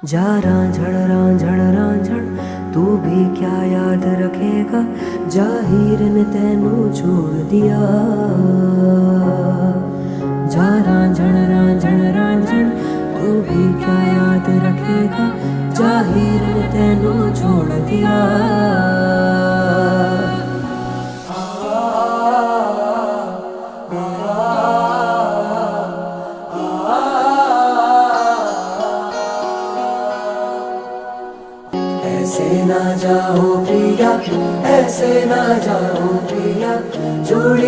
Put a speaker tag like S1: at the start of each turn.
S1: जा रांझण रांझण तू भी क्या याद रखेगा, जाहिर ने तेनू छोड़ दिया। जा रांझण रांझण तू भी क्या याद रखेगा, जाहिर ने तेनू छोड़ दिया। ऐसे ना जाओ प्रिया, ऐसे ना जाओ प्रिया, जोड़ी